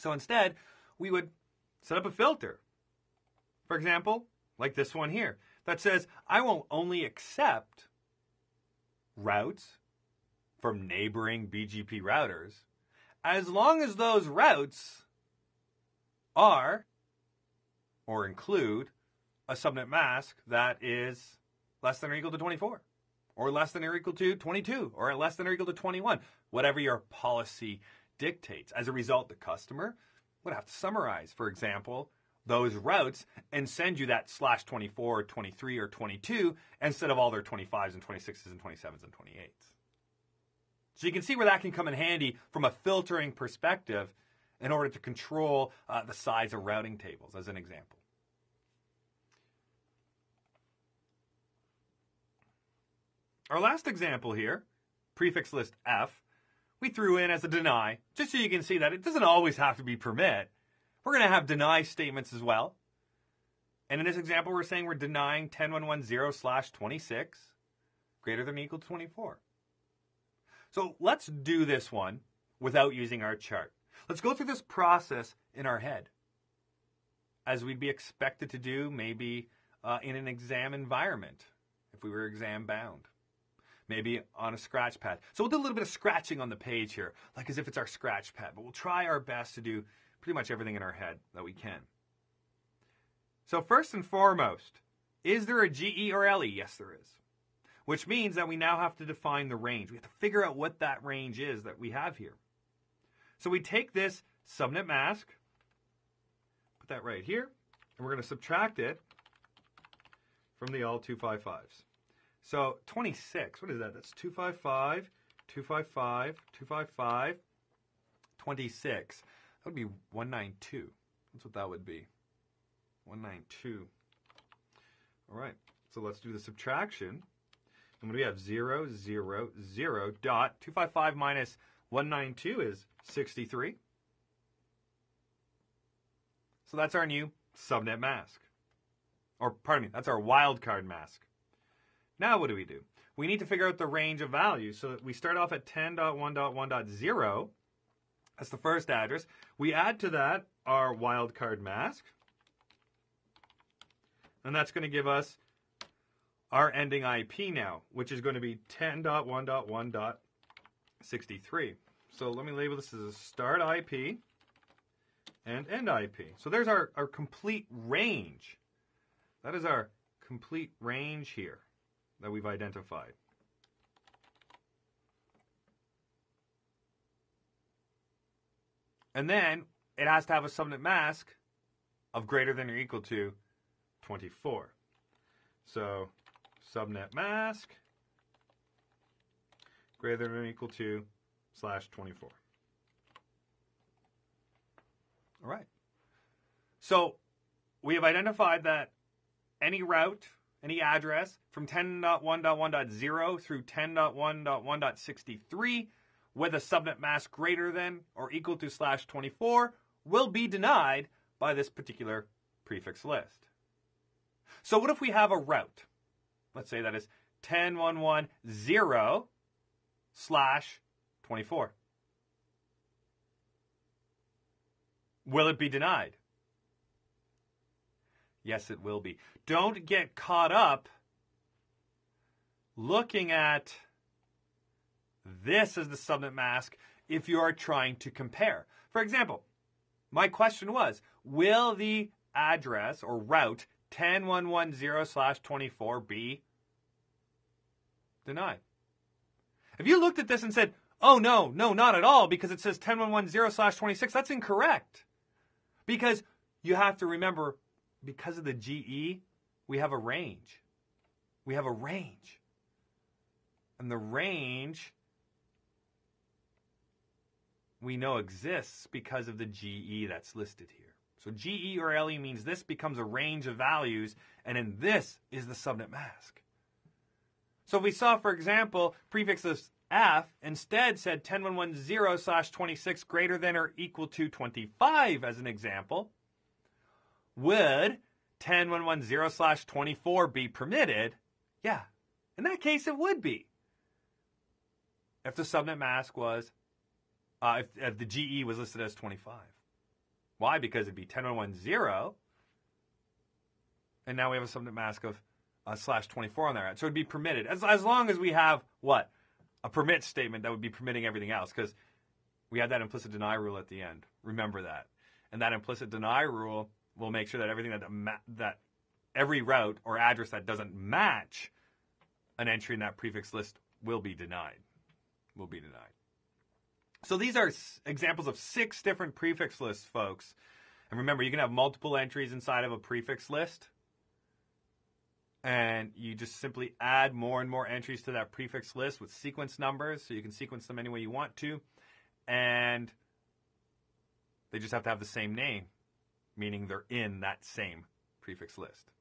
So instead, we would set up a filter. For example, like this one here, that says, I will only accept routes from neighboring BGP routers as long as those routes are or include a subnet mask that is less than or equal to 24, or less than or equal to 22, or less than or equal to 21, whatever your policy dictates. As a result, the customer would have to summarize, for example, those routes and send you that /24 or 23 or 22 instead of all their 25s and 26s and 27s and 28s. So you can see where that can come in handy from a filtering perspective in order to control the size of routing tables, as an example. Our last example here, prefix list F, we threw in as a deny, just so you can see that it doesn't always have to be permit. We're going to have deny statements as well. And in this example, we're saying we're denying 10110/26 greater than or equal to 24. So let's do this one without using our chart. Let's go through this process in our head, as we'd be expected to do maybe in an exam environment, if we were exam bound. Maybe on a scratch pad. So we'll do a little bit of scratching on the page here, like as if it's our scratch pad, but we'll try our best to do pretty much everything in our head that we can. So first and foremost, is there a GE or LE? Yes, there is. Which means that we now have to define the range. We have to figure out what that range is that we have here. So we take this subnet mask, put that right here, and we're going to subtract it from the all 255s. So 26, what is that? That's 255, 255, 255, 26. That would be 192. That's what that would be. 192. All right, so let's do the subtraction. And when we have 0, 0, 0, dot, 255 minus 192 is 63. So that's our new subnet mask. Or, pardon me, that's our wildcard mask. Now what do? We need to figure out the range of values. So we start off at 10.1.1.0. That's the first address. We add to that our wildcard mask. And that's going to give us our ending IP now, which is going to be 10.1.1.63. So let me label this as a start IP and end IP. So there's our complete range. That is our complete range here that we've identified. And then it has to have a subnet mask of greater than or equal to 24. So subnet mask greater than or equal to /24. All right. So we have identified that any route, any address from 10.1.1.0 through 10.1.1.63 with a subnet mask greater than or equal to /24 will be denied by this particular prefix list. So what if we have a route? Let's say that is 10.1.1.0/24. Will it be denied? Yes, it will be. Don't get caught up looking at this as the subnet mask if you are trying to compare. For example, my question was, will the address or route 10.1.1.0/24 be denied? If you looked at this and said, oh, no, not at all, because it says 10.1.1.0/26, that's incorrect. Because you have to remember, because of the GE, we have a range. We have a range. And the range we know exists because of the GE that's listed here. So GE or LE means this becomes a range of values, and then this is the subnet mask. So if we saw, for example, prefix list F instead said 10.1.1.0/26 greater than or equal to 25 as an example, would 10.1.1.0/24 be permitted? Yeah, in that case it would be. If the subnet mask was, if the GE was listed as 25. Why? Because it'd be 10110, and now we have a subnet mask of /24 on there. So it'd be permitted. As long as we have, what? A permit statement that would be permitting everything else, because we have that implicit deny rule at the end. Remember that. And that implicit deny rule will make sure that everything that every route or address that doesn't match an entry in that prefix list will be denied. Will be denied. So these are examples of 6 different prefix lists, folks. And remember, you can have multiple entries inside of a prefix list. And you just simply add more and more entries to that prefix list with sequence numbers, so you can sequence them any way you want to. And they just have to have the same name, meaning they're in that same prefix list.